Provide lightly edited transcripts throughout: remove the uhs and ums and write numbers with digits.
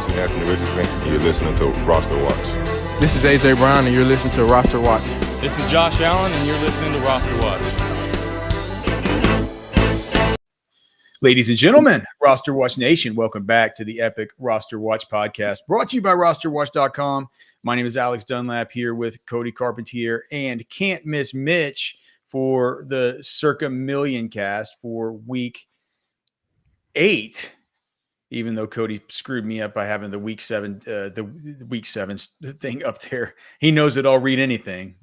This is Anthony Richardson, and you're listening to RosterWatch. This is AJ Brown, and you're listening to RosterWatch. This is Josh Allen, and you're listening to RosterWatch. Ladies and gentlemen, RosterWatch Nation, welcome back to the Epic RosterWatch podcast, brought to you by RosterWatch.com. My name is Alex Dunlap here with Cody Carpentier and Can't Miss Mitch for the Circa Million cast for week 8. Even though Cody screwed me up by having the week 7 thing up there, he knows that I'll read anything.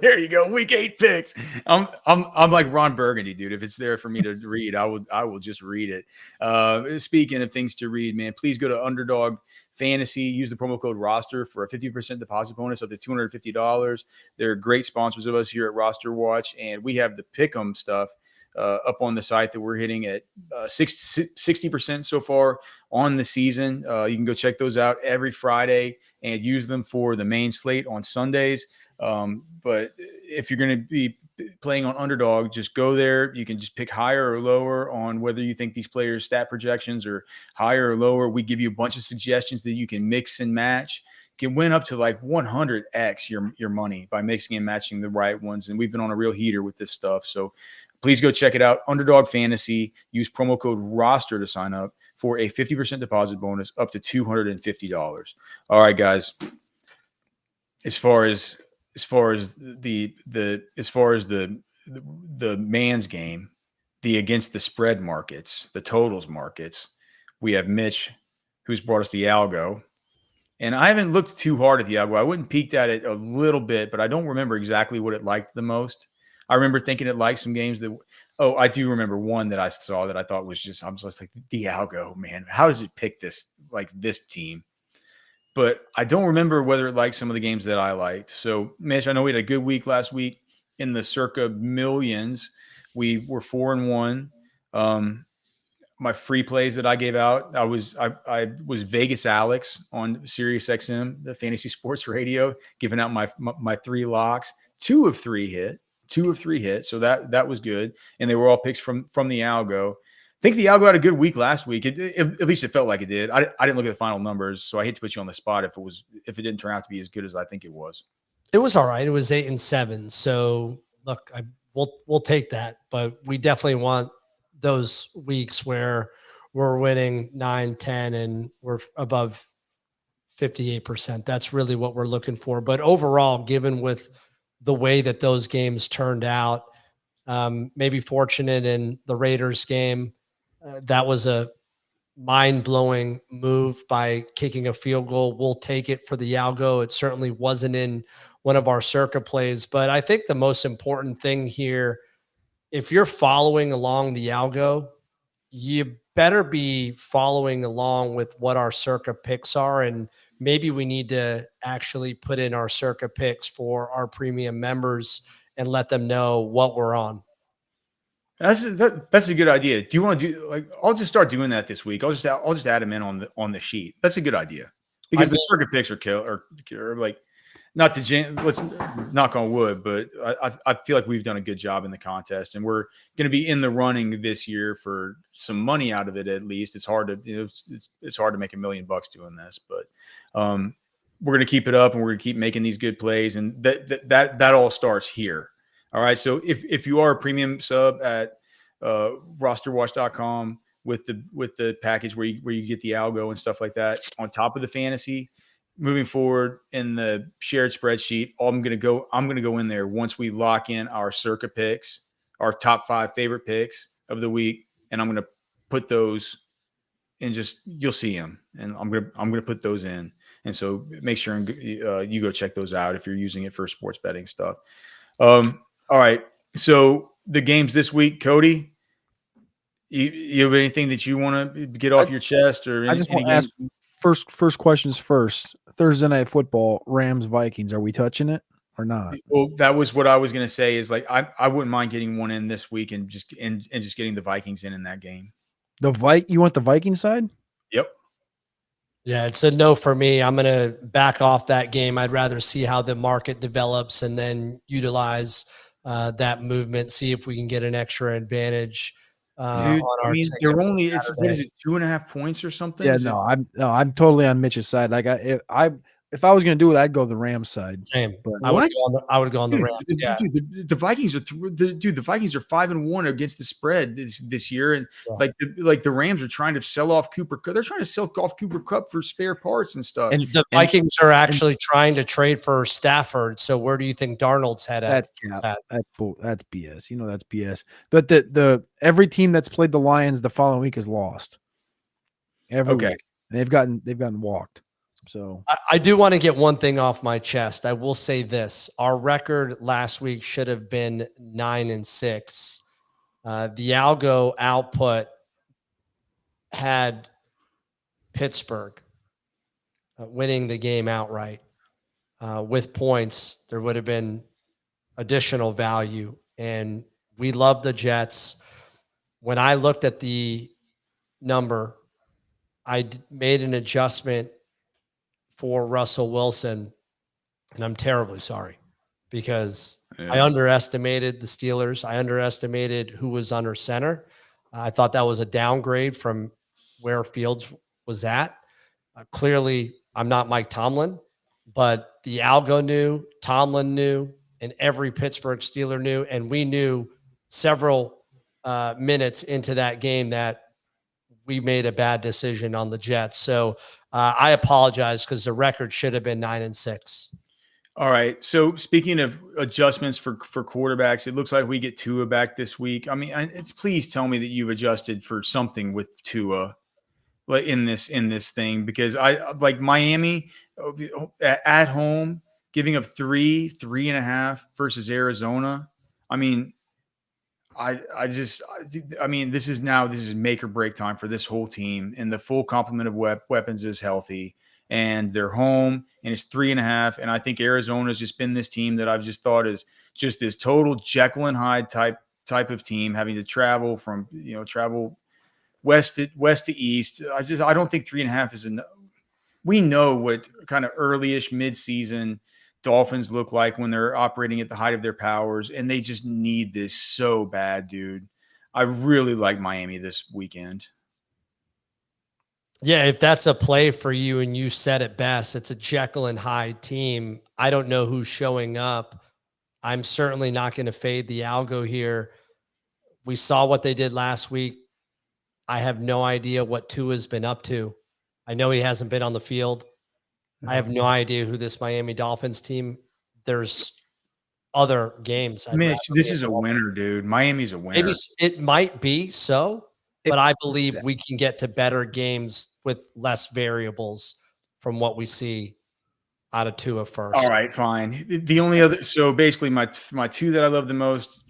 There you go, week 8 picks. I'm like Ron Burgundy, dude. If it's there for me to read, I will just read it. Speaking of things to read, man, please go to Underdog Fantasy. Use the promo code ROSTER for a 50% deposit bonus up to $250. They're great sponsors of us here at Roster Watch, and we have the Pick'em stuff up on the site that we're hitting at 60% so far on the season. You can go check those out every Friday and use them for the main slate on Sundays. But if you're going to be playing on Underdog, just go there. You can just pick higher or lower on whether you think these players' stat projections are higher or lower. We give you a bunch of suggestions that you can mix and match. Can win up to like 100x your money by mixing and matching the right ones. And we've been on a real heater with this stuff. So please go check it out. Underdog Fantasy. Use promo code ROSTER to sign up for a 50% deposit bonus up to $250. All right, guys. As far as the man's game, the against the spread markets, the totals markets, we have Mitch, who's brought us the algo. And I haven't looked too hard at the algo. I went and peeked at it a little bit, but I don't remember exactly what it liked the most. I remember thinking it liked some games that – I do remember one that I saw that I thought was just – I was just like, the algo, man. How does it pick this team? But I don't remember whether it liked some of the games that I liked. So, Mitch, I know we had a good week last week in the Circa Millions. We were 4-1. My free plays that I gave out, I was Vegas Alex on Sirius XM, the fantasy sports radio, giving out my 3 locks. 2 of 3 hit. So that was good. And they were all picks from the algo. I think the algo had a good week last week. At least it felt like it did. I didn't look at the final numbers, so I hate to put you on the spot if it didn't turn out to be as good as I think it was. It was all right. It was 8-7. So look, we'll take that, but we definitely want those weeks where we're winning 9-10 and we're above 58%. That's really what we're looking for. But overall, given with the way that those games turned out, maybe fortunate in the Raiders game, that was a mind-blowing move by kicking a field goal. We'll take it for the algo. It certainly wasn't in one of our Circa plays, but I think the most important thing here, if you're following along the algo, you better be following along with what our Circa picks are. And maybe we need to actually put in our Circa picks for our premium members and let them know what we're on. That's a good idea. Do you want to do I'll just start doing that this week. I'll just add them in on the sheet. That's a good idea because the Circa picks are like, not to let's knock on wood, but I feel like we've done a good job in the contest, and we're going to be in the running this year for some money out of it. At least it's hard to it's hard to make $1 million doing this, but we're going to keep it up, and we're going to keep making these good plays, and that all starts here. All right, so if you are a premium sub at RosterWatch.com with the package where you get the algo and stuff like that on top of the fantasy. Moving forward in the shared spreadsheet, I'm going to go in there once we lock in our Circa picks, our top 5 favorite picks of the week, and I'm going to put those in. Just you'll see them, and I'm going to put those in. And so make sure and you go check those out if you're using it for sports betting stuff. All right, so the games this week, Cody. You have anything that you want to get off your chest, or I just want to ask first questions first. Thursday night football, Rams Vikings. Are we touching it or not? Well, that was what I was going to say. Is like I wouldn't mind getting one in this week and just getting the Vikings in that game. You want the Viking side? Yep. Yeah, it's a no for me. I'm going to back off that game. I'd rather see how the market develops and then utilize that movement. See if we can get an extra advantage Dude, on I our mean, ticket they're for only it's what is Saturday. it, 2.5 points or something? Yeah, Is it- I'm totally on Mitch's side. Like if I was gonna do it, I'd go the Rams side. Same. But I would What? go on the Dude, Rams. Yeah. the Vikings are the Vikings are 5-1 against the spread this year, and Yeah. like the Rams are trying to sell off Cooper Cup. They're trying to sell off Cooper Cup for spare parts and stuff. And the Vikings are actually trying to trade for Stafford. So where do you think Darnold's head at? that's cap. That's BS. You know that's BS. But the every team that's played the Lions the following week has lost. Every Okay. week. They've gotten walked. So I do want to get one thing off my chest. I will say this: our record last week should have been 9-6. The algo output had Pittsburgh winning the game outright with points. There would have been additional value, and we love the Jets. When I looked at the number, I made an adjustment for Russell Wilson, and I'm terribly sorry because I underestimated the Steelers. I underestimated who was under center. I thought that was a downgrade from where Fields was at. Clearly, I'm not Mike Tomlin, but the algo knew, Tomlin knew, and every Pittsburgh Steeler knew, and we knew several minutes into that game that we made a bad decision on the Jets. So I apologize because the record should have been 9-6. All right. So speaking of adjustments for quarterbacks, it looks like we get Tua back this week. I mean, please tell me that you've adjusted for something with Tua, like in this thing, because I like Miami at home giving up 3.5 versus Arizona. I mean, I mean, this is make or break time for this whole team, and the full complement of weapons is healthy, and they're home, and it's 3.5. And I think Arizona's just been this team that I've just thought is just this total Jekyll and Hyde type of team, having to travel from travel west to east. I don't think 3.5 is enough. We know what kind of early-ish mid-season Dolphins look like when they're operating at the height of their powers, and they just need this so bad, dude. I really like Miami this weekend. Yeah, if that's a play for you and you said it best, it's a Jekyll and Hyde team. I don't know who's showing up. I'm certainly not going to fade the algo here. We saw what they did last week. I have no idea what Tua's been up to. I know he hasn't been on the field. I have no idea who this Miami Dolphins team. There's other games. Mitch, this is a winner, dude. Miami's a winner. Maybe it might be so, but I believe we can get to better games with less variables from what we see out of Tua first. All right, fine. The only other, so basically my two that I love the most,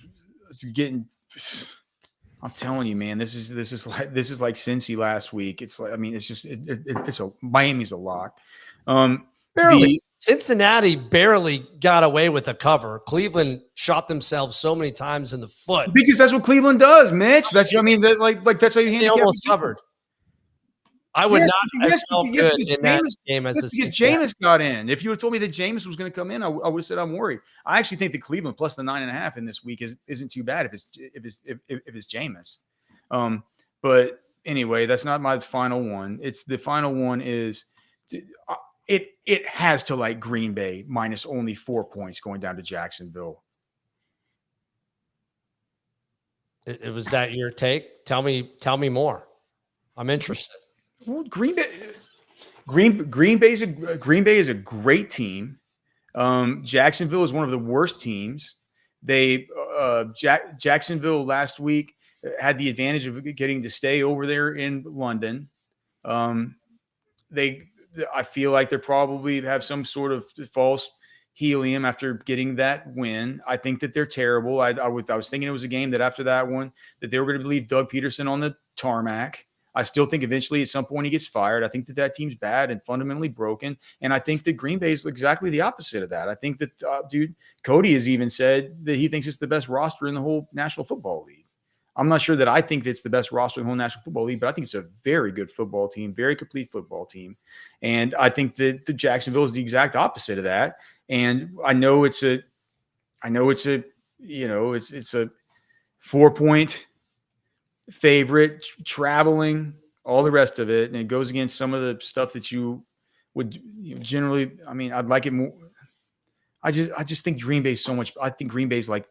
I'm telling you, man, this is like Cincy last week. It's like, I mean, it's just Miami's a lock. Barely. Cincinnati barely got away with a cover. Cleveland shot themselves so many times in the foot because that's what Cleveland does, Mitch. That's that's how you handicap. They almost covered. I would not have felt good in that game as because Jameis got in. If you had told me that Jameis was going to come in, I would have said I'm worried. I actually think the Cleveland plus the 9.5 in this week isn't too bad if it's Jameis. But anyway, that's not my final one. It's the final one is it has to like Green Bay minus only 4 points going down to Jacksonville. It was that your take? Tell me more. I'm interested. Well, Green Bay is a great team. Jacksonville is one of the worst teams. Jacksonville last week had the advantage of getting to stay over there in London. I feel like they probably have some sort of false helium after getting that win. I think that they're terrible. I was thinking it was a game that after that one that they were going to leave Doug Peterson on the tarmac. I still think eventually at some point he gets fired. I think that team's bad and fundamentally broken. And I think that Green Bay is exactly the opposite of that. I think that, Cody has even said that he thinks it's the best roster in the whole National Football League. I'm not sure that I think it's the best roster in the whole National Football League, but I think it's a very good football team, very complete football team. And I think that the Jacksonville is the exact opposite of that. And I know it's a 4-point favorite, traveling, all the rest of it, and it goes against some of the stuff that you would generally. I mean, I'd like it more. I just think Green Bay's so much. I think Green Bay's I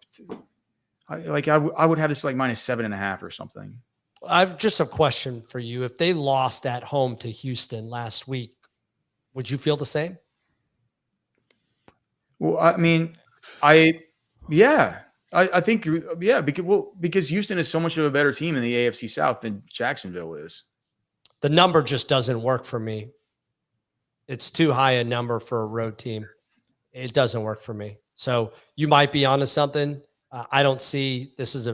would have this like -7.5 or something. I've just a question for you. If they lost at home to Houston last week, would you feel the same? Well, I mean, I think because Houston is so much of a better team in the AFC South than Jacksonville is. The number just doesn't work for me. It's too high a number for a road team. It doesn't work for me. So you might be onto something. I don't see this as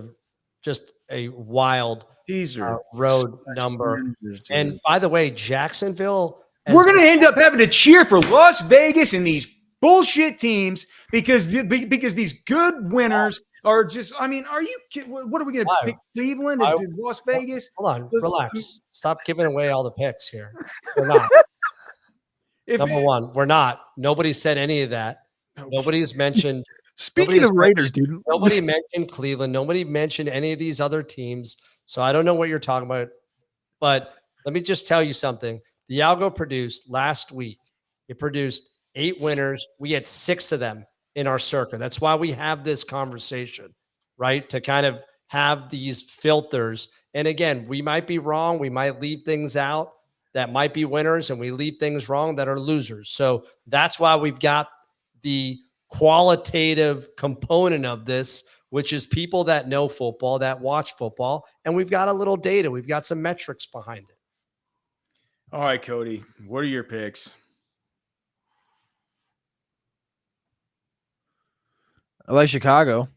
just a wild These are road number. And by the way, Jacksonville. We're going to end up having to cheer for Las Vegas and these bullshit teams because these good winners are just. I mean, are you kidding? What are we going to pick? Cleveland and Las Vegas? Hold on, relax. Stop giving away all the picks here. We're not. Number one, we're not. Nobody said any of that. Nobody's mentioned. Speaking of Raiders, dude. Nobody mentioned Cleveland. Nobody mentioned any of these other teams. So I don't know what you're talking about. But let me just tell you something. The Algo produced last week. It produced 8 winners. We had 6 of them in our Circa. That's why we have this conversation, right? To kind of have these filters. And again, we might be wrong. We might leave things out that might be winners, and we leave things wrong that are losers. So that's why we've got the qualitative component of this, which is people that know football, that watch football, and we've got a little data. We've got some metrics behind it. All right, Cody, what are your picks? I like Chicago.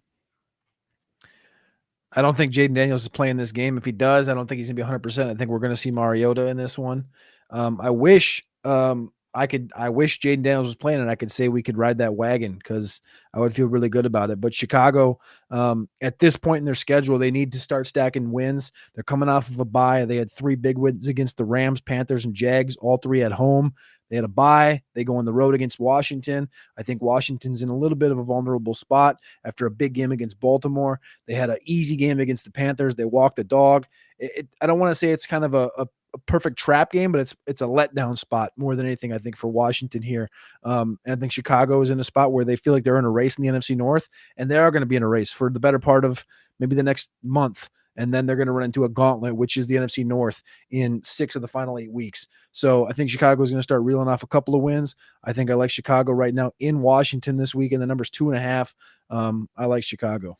I don't think Jaden Daniels is playing this game. If he does, I don't think he's going to be 100%. I think we're going to see Mariota in this one. I wish Jaden Daniels was playing and I could say we could ride that wagon because I would feel really good about it. But Chicago, at this point in their schedule, they need to start stacking wins. They're coming off of a bye. They had 3 big wins against the Rams, Panthers, and Jags, all 3 at home. They had a bye. They go on the road against Washington. I think Washington's in a little bit of a vulnerable spot after a big game against Baltimore. They had an easy game against the Panthers. They walked the dog. I don't want to say it's kind of a perfect trap game, but it's a letdown spot more than anything, I think, for Washington here. And I think Chicago is in a spot where they feel like they're in a race in the NFC North, and they are going to be in a race for the better part of maybe the next month. And then they're going to run into a gauntlet, which is the NFC North in 6 of the final 8 weeks. So I think Chicago is going to start reeling off a couple of wins. I think I like Chicago right now in Washington this week, and the number's 2.5. I like Chicago.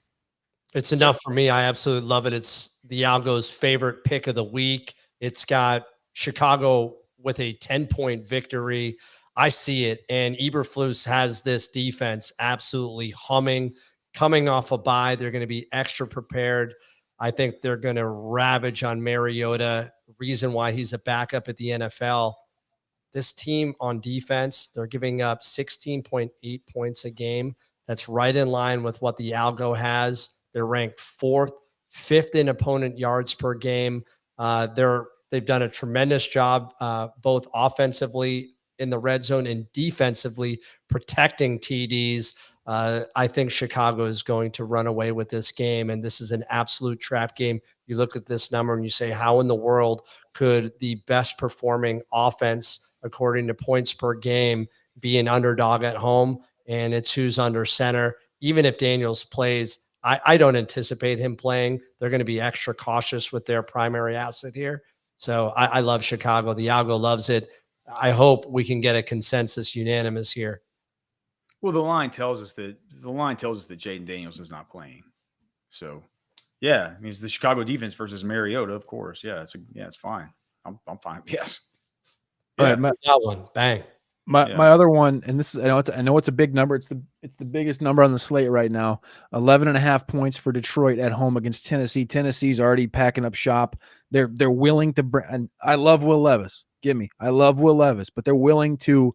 It's enough for me. I absolutely love it. It's the Algo's favorite pick of the week. It's got Chicago with a 10-point victory. I see it. And Eberflus has this defense absolutely humming, coming off a bye. They're going to be extra prepared. I think they're going to ravage on Mariota. Reason why he's a backup at the NFL. This team on defense, they're giving up 16.8 points a game. That's right in line with what the Algo has. They're ranked 4th, 5th in opponent yards per game. They've done a tremendous job, both offensively in the red zone and defensively protecting TDs. I think Chicago is going to run away with this game, and this is an absolute trap game. You look at this number and you say, how in the world could the best performing offense, according to points per game, be an underdog at home? And it's who's under center. Even if Daniels plays, I don't anticipate him playing. They're going to be extra cautious with their primary asset here. So I love Chicago. The Algo loves it. I hope we can get a consensus unanimous here. Well, the line tells us that Jaden Daniels is not playing. So, yeah, I mean, it's the Chicago defense versus Mariota, of course. Yeah, it's fine. I'm fine. Yes. All right, that one, bang. My other one, and this is I know it's a big number. It's the biggest number on the slate right now. 11.5 points for Detroit at home against Tennessee. Tennessee's already packing up shop. They're willing to bring. And I love Will Levis. Get me. I love Will Levis, but they're willing to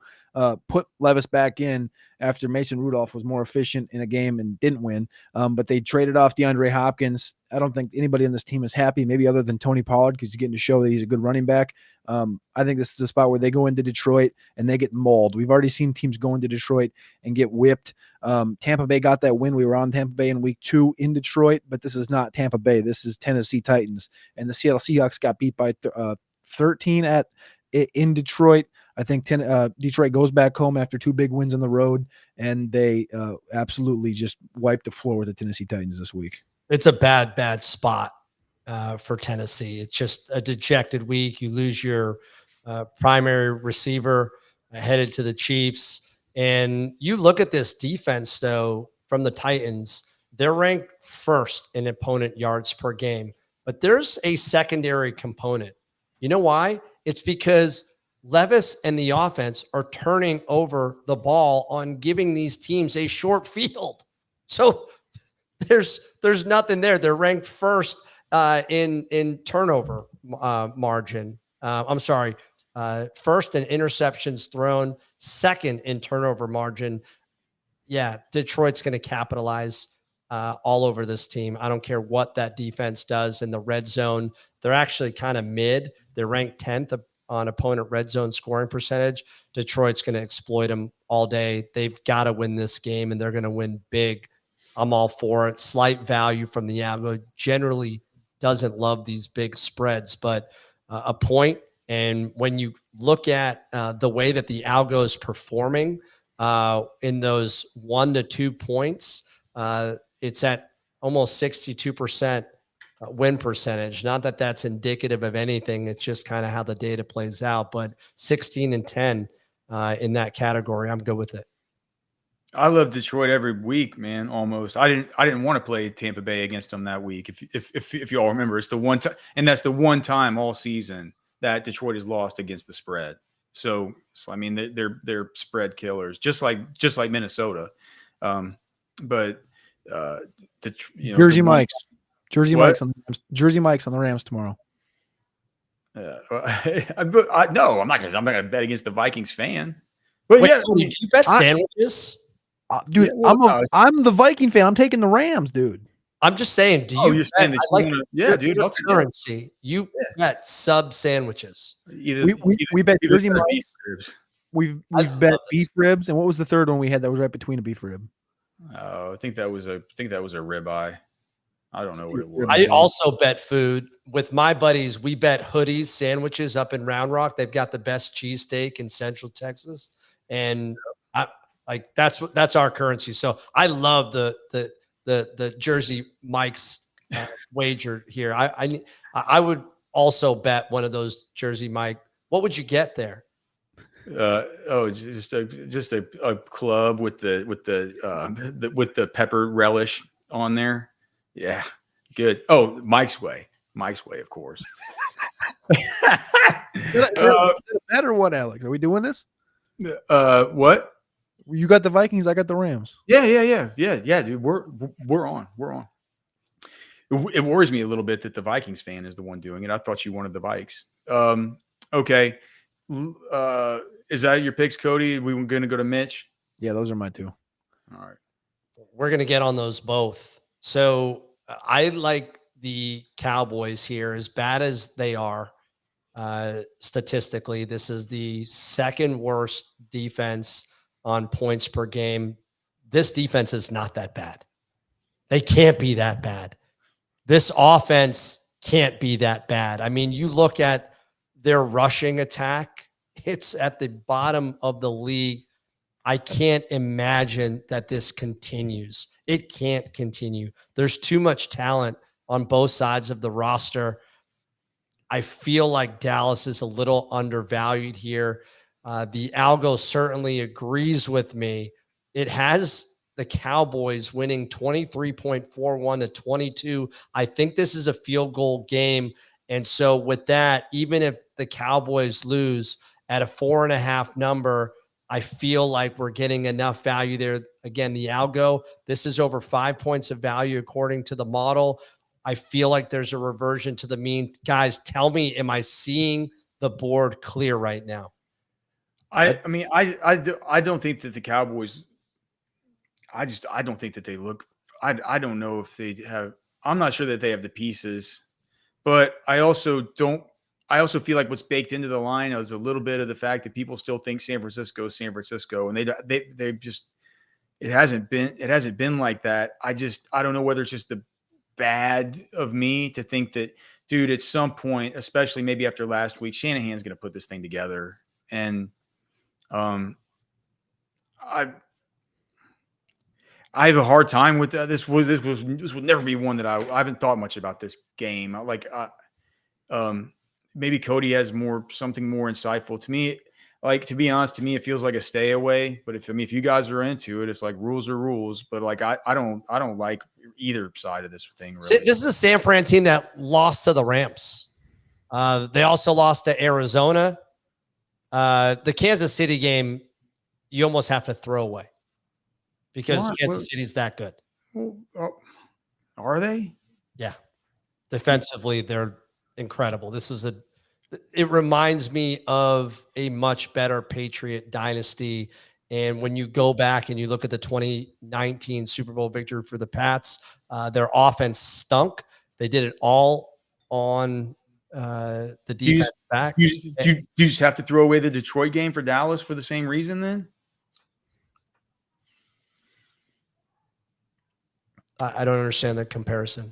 put Levis back in after Mason Rudolph was more efficient in a game and didn't win. But they traded off DeAndre Hopkins. I don't think anybody on this team is happy, maybe other than Tony Pollard, because he's getting to show that he's a good running back. I think this is a spot where they go into Detroit and they get mauled. We've already seen teams go into Detroit and get whipped. Tampa Bay got that win. We were on Tampa Bay in week 2 in Detroit, but this is not Tampa Bay. This is Tennessee Titans. And the Seattle Seahawks got beat by 13 in Detroit. I think Detroit goes back home after 2 big wins on the road, and they absolutely just wiped the floor with the Tennessee Titans this week. It's a bad spot for Tennessee. It's just a dejected week. You lose your primary receiver headed to the Chiefs. And you look at this defense, though, from the Titans, they're ranked first in opponent yards per game. But there's a secondary component. You know why? It's because Levis and the offense are turning over the ball on giving these teams a short field. So there's nothing there. They're ranked first in turnover margin. I'm sorry, first in interceptions thrown, second in turnover margin. Yeah, Detroit's going to capitalize all over this team. I don't care what that defense does in the red zone. They're actually kind of mid. They're ranked 10th on opponent red zone scoring percentage. Detroit's going to exploit them all day. They've got to win this game, and they're going to win big. I'm all for it. Slight value from the algo. Generally doesn't love these big spreads, but a point. And when you look at the way that the algo is performing in those 1 to 2 points, it's at almost 62% win percentage. Not that that's indicative of anything. It's just kind of how the data plays out, but 16 and 10 in that category. I'm good with it. I love Detroit every week, man. Almost. I didn't want to play Tampa Bay against them that week. If you all remember, it's the one time, and that's the one time all season that Detroit has lost against the spread. So I mean, they're spread killers, just like Minnesota. But Jersey Mike's on the Rams tomorrow. No, I'm not going to bet against the Vikings fan. But Wait, do you bet sandwiches? Dude, yeah, I'm the Viking fan. I'm taking the Rams, dude. I'm just saying. Do you? You're saying that dude. Currency. You bet sub sandwiches. We bet Jersey Mike's. We've bet beef ribs, and what was the third one we had that was right between a beef rib? I think that was a ribeye. I don't know what it was. I also bet food with my buddies. We bet hoodies, sandwiches up in Round Rock. They've got the best cheesesteak in Central Texas, and that's our currency. So I love the Jersey Mike's wager here. I would also bet one of those Jersey Mike. What would you get there? Just a club with the pepper relish on there. Yeah, good. Oh, Mike's Way, of course. Better what, Alex? Are we doing this? What? You got the Vikings. I got the Rams. Yeah, dude. We're on. It worries me a little bit that the Vikings fan is the one doing it. I thought you wanted the Vikes. Okay. Is that your picks, Cody? We were going to go to Mitch. Yeah, those are my two. All right. We're going to get on those both. So I like the Cowboys here, as bad as they are. Statistically, this is the second worst defense on points per game. This defense is not that bad. They can't be that bad. This offense can't be that bad. I mean, you look at their rushing attack, it's at the bottom of the league. I can't imagine that this continues. It can't continue. There's too much talent on both sides of the roster. I feel like Dallas is a little undervalued here. The algo certainly agrees with me. It has the Cowboys winning 23.41 to 22. I think this is a field goal game. And so with that, even if the Cowboys lose at a 4.5 number, I feel like we're getting enough value there. Again, the algo, this is over 5 points of value according to the model. I feel like there's a reversion to the mean. Guys, tell me, am I seeing the board clear right now. I don't think that the Cowboys. I don't think that they look. I don't know if they have. I'm not sure that they have the pieces, but I also don't. I also feel like what's baked into the line is a little bit of the fact that people still think San Francisco is San Francisco, and they just it hasn't been like that. I don't know whether it's just the bad of me to think that, dude, at some point, especially maybe after last week, Shanahan's going to put this thing together, and I have a hard time with that. This would never be one that I haven't thought much about this game. Maybe Cody has something more insightful to me. Like, to be honest, to me, it feels like a stay away. But if you guys are into it, it's like rules are rules. But like, I don't like either side of this thing. Really. This is a San Fran team that lost to the Rams. They also lost to Arizona. The Kansas City game, you almost have to throw away because Kansas City's that good. Are they? Yeah. Defensively, they're incredible. It reminds me of a much better Patriot dynasty. And when you go back and you look at the 2019 Super Bowl victory for the Pats, their offense stunk. They did it all on the defense back. Do you just have to throw away the Detroit game for Dallas for the same reason then? I don't understand the comparison.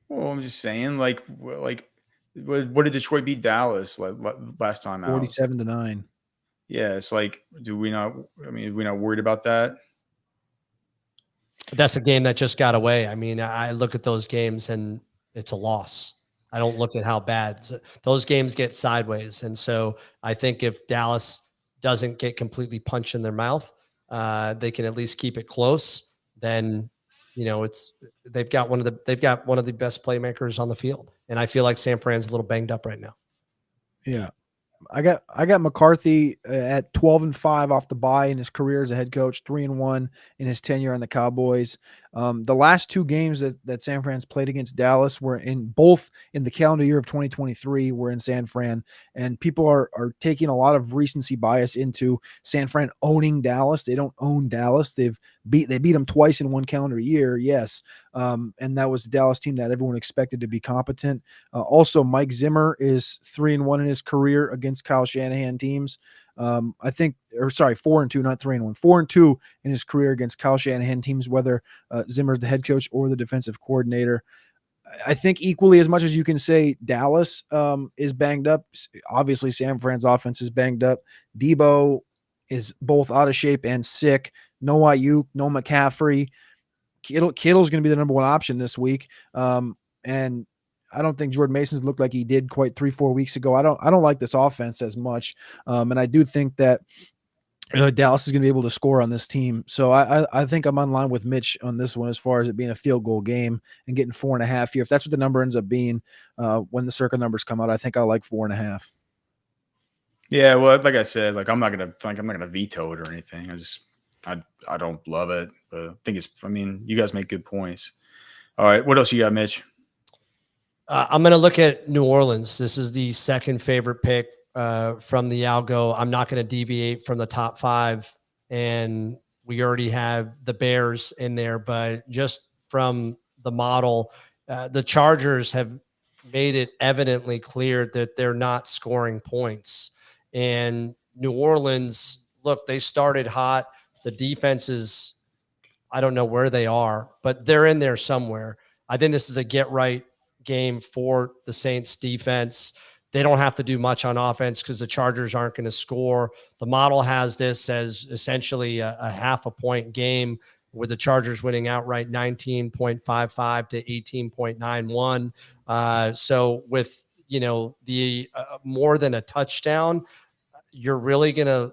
Well, I'm just saying, like what did Detroit beat Dallas last time out? 47-9. Yeah, it's like, are we not worried about that? That's a game that just got away. I mean, I look at those games and it's a loss. I don't look at how bad those games get sideways. And so I think if Dallas doesn't get completely punched in their mouth, they can at least keep it close. Then, they've got one of the best playmakers on the field. And I feel like San Fran's a little banged up right now. Yeah. I got McCarthy at 12-5 off the bye in his career as a head coach, 3-1 in his tenure on the Cowboys. The last two games that San Fran's played against Dallas were both in the calendar year of 2023 were in San Fran, and people are taking a lot of recency bias into San Fran owning Dallas. They don't own Dallas. They beat them twice in one calendar year. Yes. And that was the Dallas team that everyone expected to be competent. Also, Mike Zimmer is 3-1 in his career against Kyle Shanahan teams. 4-2, not 3-1, 4-2 in his career against Kyle Shanahan teams, whether Zimmer's the head coach or the defensive coordinator. I think equally as much as you can say Dallas is banged up. Obviously, San Fran's offense is banged up. Debo is both out of shape and sick. No Ayuk, no McCaffrey. Kittle's going to be the number one option this week. And I don't think Jordan Mason's looked like he did quite 3-4 weeks ago. I don't like this offense as much. And I do think that Dallas is going to be able to score on this team. So I think I'm on line with Mitch on this one as far as it being a field goal game and getting 4.5 here. If that's what the number ends up being when the Circa numbers come out, I think I like 4.5. Yeah, well, like I said, like I'm not gonna veto it or anything. I don't love it, but you guys make good points. All right, what else you got, Mitch? I'm going to look at New Orleans. This is the second favorite pick from the algo. I'm not going to deviate from the top 5, and we already have the Bears in there, but just from the model, the Chargers have made it evidently clear that they're not scoring points. And New Orleans, look, they started hot. The defenses, I don't know where they are, but they're in there somewhere. I think this is a get-right game for the Saints defense. They don't have to do much on offense because the Chargers aren't going to score. The model has this as essentially a half a point game with the Chargers winning outright 19.55 to 18.91. So with, the more than a touchdown, you're really going to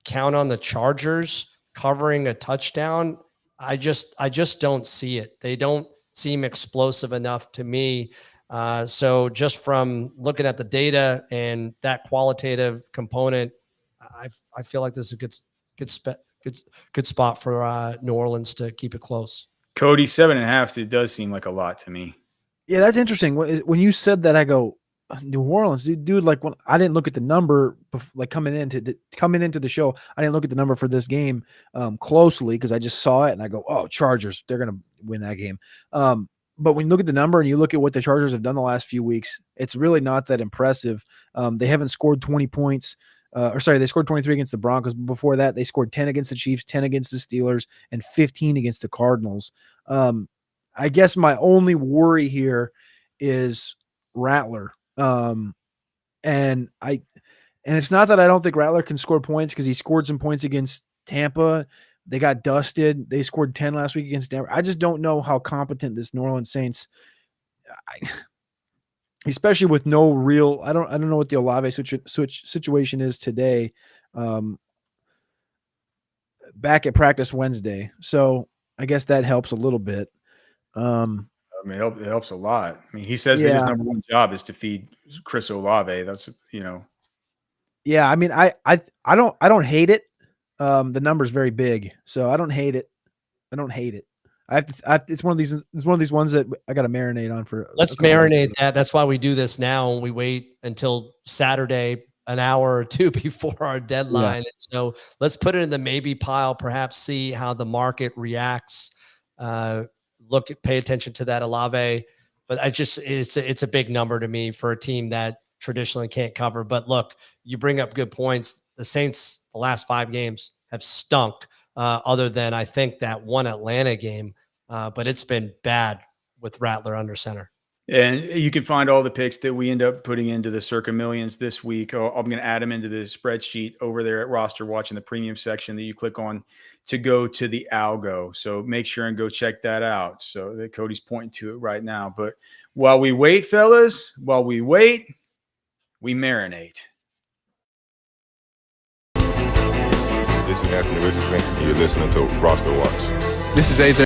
count on the Chargers covering a touchdown. I just don't see it. They don't seem explosive enough to me. So just from looking at the data and that qualitative component, I feel like this is a good spot for New Orleans to keep it close. Cody, 7.5, it does seem like a lot to me. Yeah, that's interesting. When you said that, I go, New Orleans, dude. Like when I didn't look at the number, like coming into the show, I didn't look at the number for this game closely because I just saw it and I go, oh, Chargers, they're gonna win that game. But when you look at the number and you look at what the Chargers have done the last few weeks, it's really not that impressive. They haven't scored 20 points. They scored 23 against the Broncos. But before that, they scored 10 against the Chiefs, 10 against the Steelers, and 15 against the Cardinals. I guess my only worry here is Rattler. And it's not that I don't think Rattler can score points because he scored some points against Tampa. They got dusted. They scored 10 last week against Denver. I just don't know how competent this New Orleans Saints, especially with no real. I don't know what the Olave situation is today. Back at practice Wednesday, so I guess that helps a little bit. I mean, it helps a lot. I mean, he says that his number one job is to feed Chris Olave. That's Yeah, I mean, I don't hate it. The number's very big, so I don't hate it. It's one of these ones that I got to marinate on for. Let's marinate that. That's why we do this now. We wait until Saturday, an hour or two before our deadline. Yeah. So let's put it in the maybe pile. Perhaps see how the market reacts. Pay attention to that Olave. But it's a big number to me for a team that traditionally can't cover. But look, you bring up good points. The Saints, the last 5 games have stunk, other than I think that one Atlanta game. But it's been bad with Rattler under center. And you can find all the picks that we end up putting into the Circa Millions this week. I'm going to add them into the spreadsheet over there at RosterWatch in the premium section that you click on to go to the algo. So make sure and go check that out. So that Cody's pointing to it right now. But while we wait, fellas, we marinate. This is Anthony Richardson. You're listening to Roster Watch. This is AJ